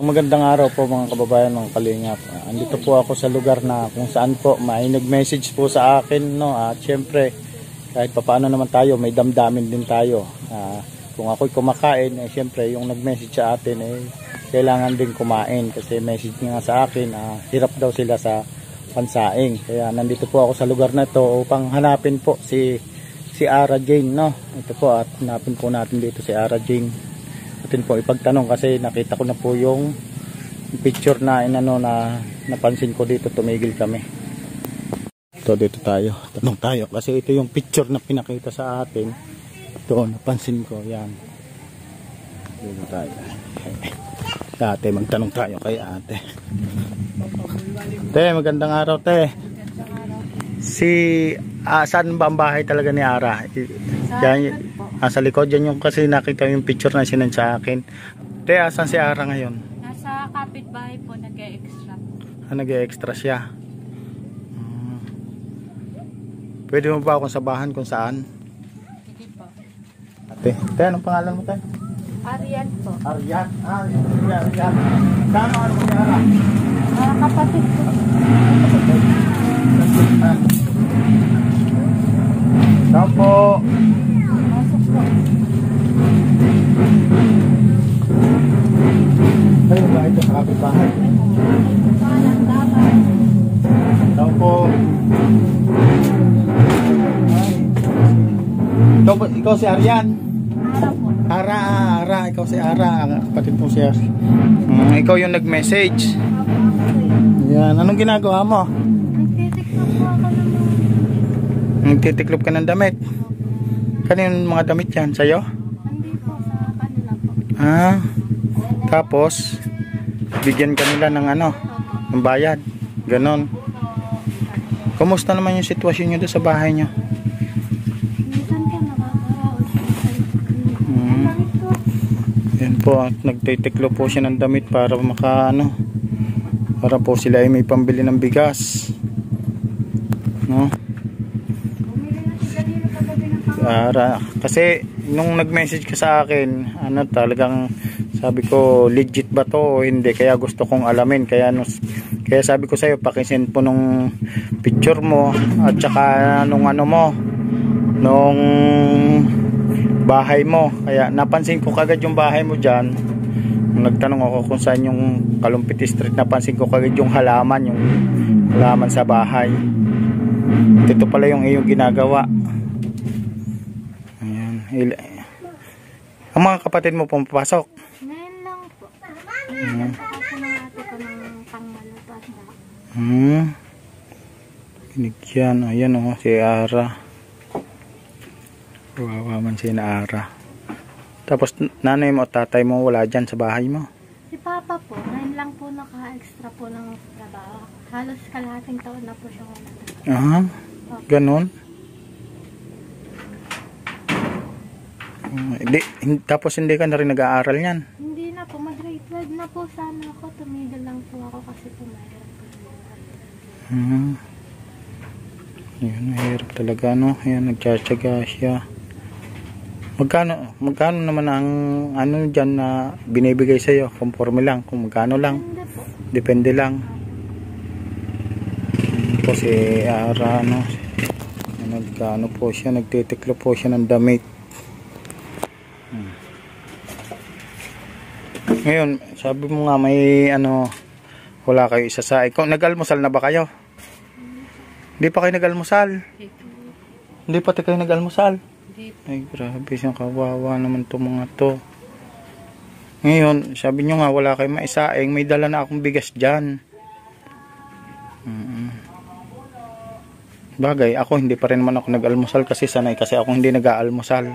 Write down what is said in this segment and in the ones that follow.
Magandang araw po mga kababayan ng Kalingap. Andito po ako sa lugar na kung saan po may nag-message po sa akin, no? At syempre kahit papaano naman tayo, may damdamin din tayo. Kung ako'y kumakain, syempre yung nag-message sa atin kailangan din kumain kasi message nga sa akin, hirap daw sila sa pansaing. Kaya nandito po ako sa lugar na ito upang hanapin po si Ara Jane, no? Ito po, at hanapin po natin dito si Ara Jane. Atin po ipagtanong kasi nakita ko na po yung picture na napansin ko dito, tumigil kami. Dito tayo, tanong tayo kasi ito yung picture na pinakita sa atin. Ito napansin ko, yan. Dito tayo. Ate, magtanong tayo kay ate. Te, magandang araw te. Saan ba ang bahay talaga ni Ara? Yan, sa likod, yan yung kasi nakita yung picture na sinend sa akin. Te, asan si Ara ngayon? Nasa kapitbahay po, nag-e-extra. Nag-e-extra siya. Pwede mo ba akong sabahan kung saan? Hindi po. Te, anong pangalan mo te? Arian po. Arian? Arian. Kano ano mo si Ara? Kapatid po. Saan po? Masok po. Kayo ba ito sa kapitbahay? Saan po? Ikaw si Arian? Ara po. Ara, ikaw si Ara. Kapatid po siya. Ikaw yung nag-message. Yan, anong ginagawa mo? Nagtitiklop po ako ng Nagtitiklop ka ng damit? Kanino mga damit yan? Sa'yo? Hindi po, sa kanila po. Tapos bigyan ka nila ng ng bayad. Ganon. Kumusta naman yung sitwasyon nyo doon sa bahay nyo? Minsan po nakakaraos. Yan po, at nagtitiklop po siya ng damit para para po sila ay may pambili ng bigas, no? Kasi nung nag-message ka sa akin, talagang sabi ko legit ba to o hindi, kaya gusto kong alamin, kaya sabi ko sa'yo pakisend po nung picture mo at saka nung nung bahay mo. Kaya napansin ko kagad yung bahay mo dyan. Nagtanong ako kung saan yung Kalumpit Street, napansin ko kagad yung halaman sa bahay. Ito pala yung iyong ginagawa. Ayan. Ang mga kapatid mo pumapasok? Ngayon lang po. Ako na ate ko ng pangmalutas na. Binigyan. Ayan si Ara. Kawawa man si Ara. Tapos nanay mo at tatay mo wala dyan sa bahay mo? Si Papa po, ngayon lang po naka-extra po ng trabaho. Halos kalahating taon na po siya wala. Ganon? Tapos hindi ka na rin nag-aaral yan? Hindi na po, mag-grade 12 na po sana ako. Tumigil lang po ako kasi mahirap po. Yan, mahirap talaga, no? Ayan, nagtsatsaga siya. Magkano naman ang dyan na binibigay sa'yo? Conforme lang, kung magkano lang? Depende lang. Po si Ara, nagkano po siya, nagtitiklo po siya ng damit. Ngayon, sabi mo nga may wala kayo isa sa ikaw. Nag-almusal na ba kayo? Hindi pa kayo nag-almusal? Hindi pati kayo nag-almusal? Ay, grabe, siyang kawawa naman itong mga to. Ngayon, sabi nyo nga wala kayo maisaing, may dala na akong bigas dyan. Bagay, ako hindi pa rin naman ako nag-almusal kasi sanay kasi ako hindi nag-aalmusal.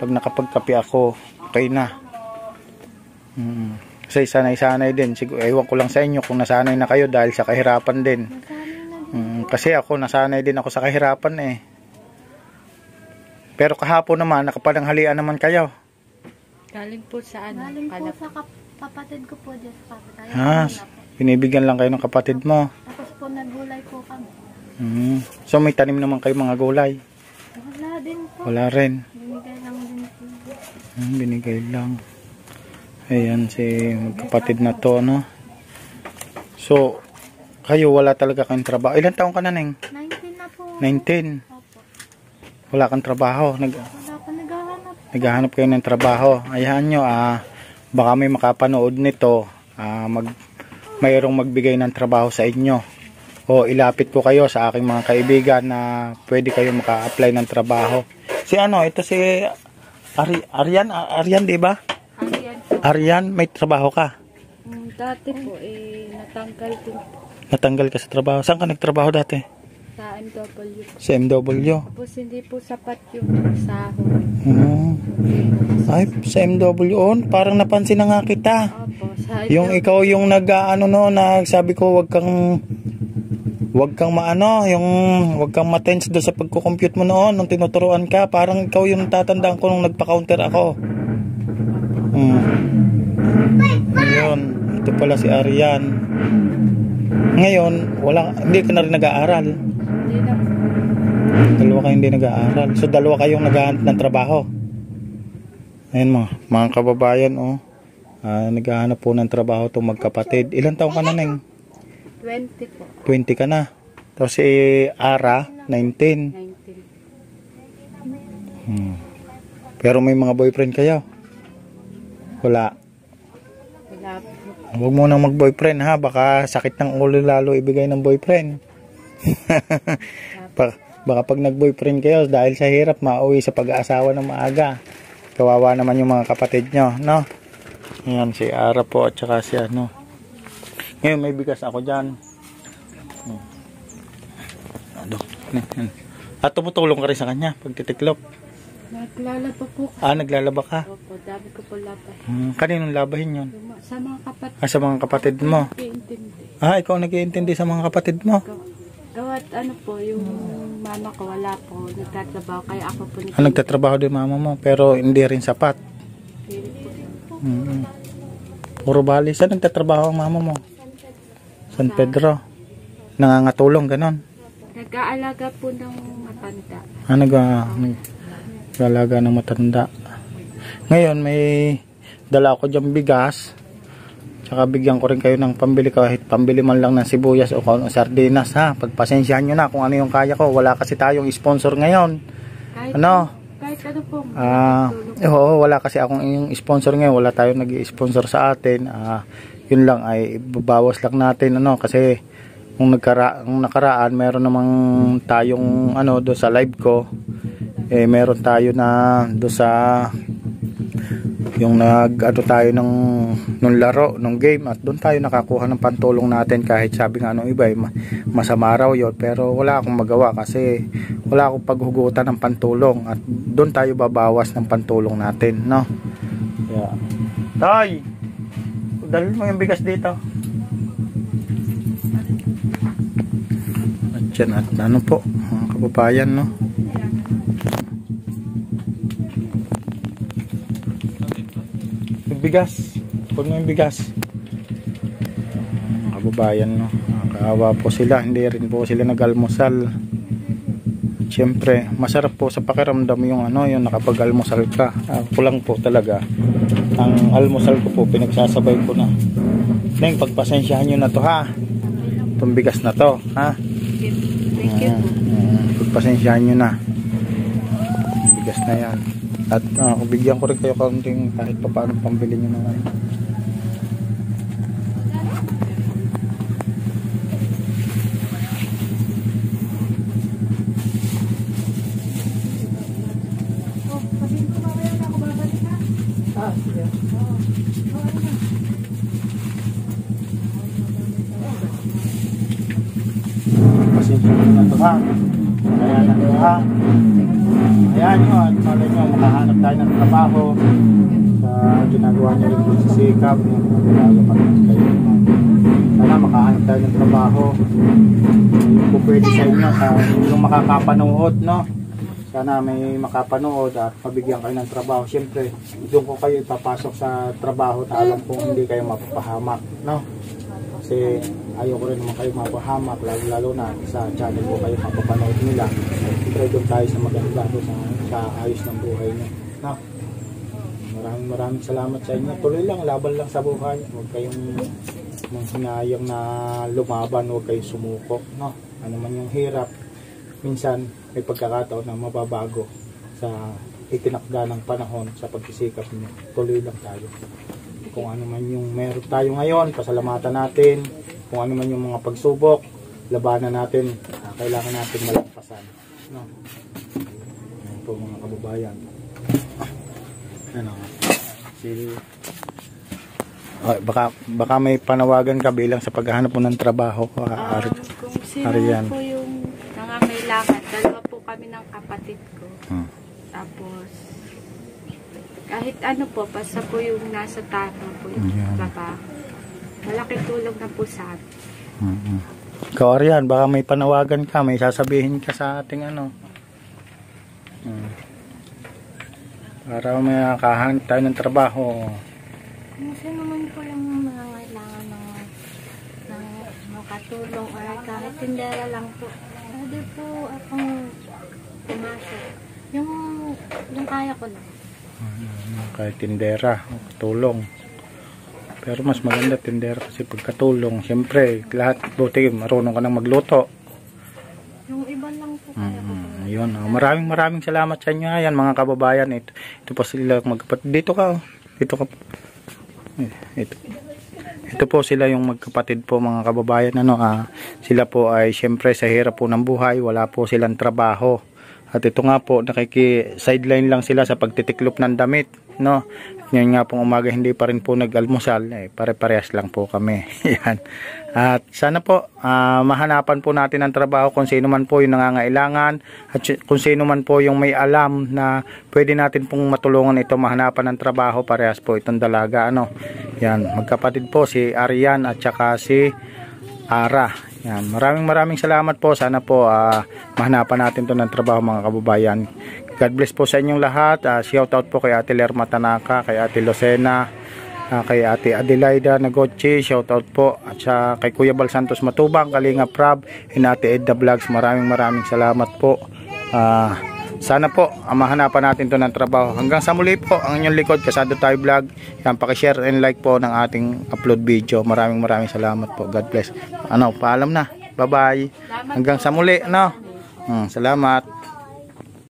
Pag nakapagkape ako, okay na. Kasi sanay-sanay din. Ewan ko lang sa inyo kung nasanay na kayo dahil sa kahirapan din. Kasi ako nasanay din ako sa kahirapan Pero kahapon naman nakapananghalian naman kayo. Galing po sa Galing po sa kapatid ko po dyan sa kapatid. Binibigyan lang kayo ng kapatid mo. Tapos po naggulay po kami. So may tanim naman kayo mga gulay? Wala din po. Wala rin. Binigay lang din po. Binigay lang. Ayan si magkapatid na to, no? So, kayo wala talaga kayong trabaho. Ilan taong ka na, Neng? 19 na po. 19. Opo. Wala kang trabaho. Wala pa naghahanap. Naghahanap kayo ng trabaho. Ayan nyo, baka may makapanood nito, mayroong magbigay ng trabaho sa inyo. O ilapit ko kayo sa aking mga kaibigan na pwede kayo maka-apply ng trabaho. Si ano, ito si Arian, di ba? Arian po. Arian, may trabaho ka? Dati po, natanggal din po Natanggal ka sa trabaho. Saan ka nagtrabaho dati? sa MW. Sa MW. Tapos hindi po sapat yung sahod. Ay, sa MW on, parang napansin na nga kita. Opo, sa Yung ikaw yung nagsabi ko wag kang ma-tense doon sa pagko-compute mo noon nung tinuturuan ka, parang ikaw yung tatandaan ko nung nagpa-counter ako. Ayun, ito pala si Arian. Ngayon, hindi ka na rin nag-aaral. Hindi na po. Dalawa kayo hindi nag-aaral. So dalawa kayong naghahanap ng trabaho. Ayun mga kababayan, naghahanap po ng trabaho itong magkapatid. Ilan taong ka na, Neng? 20 po. 20 ka na. Tapos si Ara, 19. 19. Pero may mga boyfriend kayo? Wala. Wala po. Huwag mo nang mag-boyfriend, ha? Baka sakit ng ulo lalo ibigay ng boyfriend. Baka pag nag-boyfriend kayo, dahil sa hirap, mauwi sa pag-aasawa ng maaga. Kawawa naman yung mga kapatid nyo, no? Ayan, si Ara po at saka si ano. Ngayon, may bigas ako dyan. At tumutulong ka rin sa kanya pag titiklop. Naglalaba po. Naglalaba ka? Opo, dami ko po labay. Kaninong labahin yun? Sa mga kapatid. Sa mga kapatid mo? Nag-iintindi. Ikaw nag-iintindi sa mga kapatid mo? Gawat yung mama ko wala po, nagtatrabaho, kaya ako po Nagtatrabaho din mama mo, pero hindi rin sapat. Puro bali. Saan nagtatrabaho ang mama mo? San Pedro. Nangangatulong, ganon. Nag-aalaga po ng matanda. Nag-aalaga ng matanda. Ngayon, may dala ko dyan bigas. Tsaka bigyan ko rin kayo ng pambili, kahit pambili man lang ng sibuyas o sardinas, ha. Pagpasensyahan nyo na kung ano yung kaya ko. Wala kasi tayong sponsor ngayon. Kahit ano po. Wala kasi akong yung sponsor ngayon. Wala tayong nag-i-sponsor sa atin. Yun lang ay babawas lang natin, kasi nung nakaraan meron namang tayong doon sa live ko, meron tayo na doon sa yung tayo nung laro, nung game, at doon tayo nakakuha ng pantulong natin, kahit sabi nga nung iba masama raw yun, pero wala akong magawa kasi wala akong paghugutan ng pantulong, at doon tayo babawas ng pantulong natin, no? Yeah. Tay, dalhin mo yung bigas dito. At yan, at ano po mga kababayan, no? Bigas, huwag mo yung bigas. Kababayan, no? Nakakaawa po sila, hindi rin po sila nag-almusal. Siyempre, masarap po sa pakiramdam yung yung nakapag-almusal ka. Ako lang po talaga, ang almusal ko po pinagsasabay ko na. Neng, pagpasensyahan nyo na to, ha? Itong bigas na to, ha? Thank you. Pagpasensyahan nyo na. Yung bigas na yan. At bigyan ko rin kayo kaunting kahit pa paano pambili nyo naman. Pasensya nyo na ito, ha? Kaya na ito, ha? Ayan nyo, at malay nyo, makahanap tayo ng trabaho sa ginagawa nyo rin sa sikap. Sana makahanap tayo ng trabaho. Yung po pwede sa inyo, yung makakapanood, no? Sana may makapanood at pabigyan kayo ng trabaho. Siyempre, doon ko kayo ipapasok sa trabaho na alam kong hindi kayo mapapahamak, no? Kasi ayoko rin naman kayo mapahamak, lalo na sa channel ko kayo mapapanood nila. Siyempre doon tayo sa maganda, sa ayos ng buhay nyo, no? Maraming salamat sa inyo. Tuloy lang, laban lang sa buhay. Huwag kayong manghinayang na lumaban, huwag kayong sumuko, no? Ano man yung hirap, minsan may pagkakataon na mababago sa itinakda ng panahon sa pagsisikap niyo. Tuloy lang tayo. Kung ano man yung meron tayo ngayon, pasalamatan natin. Kung ano man yung mga pagsubok, labanan natin. Kailangan natin malampasan, no? Yan po mga kababayan. Ano? Baka may panawagan ka bilang sa paghahanap mo ng trabaho. Kung sino Arian. po yung nangangailangan, dalawa po kami ng kapatid ko. Tapos, kahit ano po, basta po yung nasa tama po yung trabaho. Malaking tulong na po sa atin. Ikaw, Arian, baka may panawagan ka, may sasabihin ka sa ating ano. Para may kahanap tayo ng trabaho. Kung sino man po yung nangangailangan ng makatulong or kahit tindera lang po, pwede po akong pumasok. Yung kaya ko lang. Kahit tindera, tulong. Pero mas maganda tindera kasi pagkatulong. Siyempre, lahat buti marunong ka nang magluto. Yung iba lang po kaya ko. Yun. Maraming salamat sa inyo. Ayan mga kababayan. Ito po sila magkapatid. Dito ka. Dito ka. Ito po sila yung magkapatid po mga kababayan. Sila po ay siyempre sa hirap po ng buhay. Wala po silang trabaho. At ito nga po, sideline lang sila sa pagtitiklop ng damit, no? Ngayon nga pong umaga hindi pa rin po nag-almusal, pare-parehas lang po kami. Yan. At sana po mahanapan po natin ng trabaho kung sino man po yung nangangailangan at kung sino man po yung may alam na pwede natin pong matulungan ito mahanapan ng trabaho, parehas po itong dalaga, ano. Yan, magkapatid po si Arian at saka si Ara. Yan, maraming salamat po. Sana po mahanapan natin to ng trabaho mga kababayan. God bless po sa inyong lahat. Shout out po kay Ate Lerma Tanaka, kay Ate Lucena, kay Ate Adelaida Nagochi, shout out po. At sa kay Kuya Bal Santos Matubang, Kalinga Prab, and Ate Edda Vlogs. Maraming salamat po. Sana po mahanapan natin to ng trabaho. Hanggang sa muli po, ang inyong likod, Kasado Tayo Vlog. Yan, paki-share and like po ng ating upload video. Maraming salamat po. God bless. Paalam na. Bye-bye. Hanggang sa muli, no? Salamat.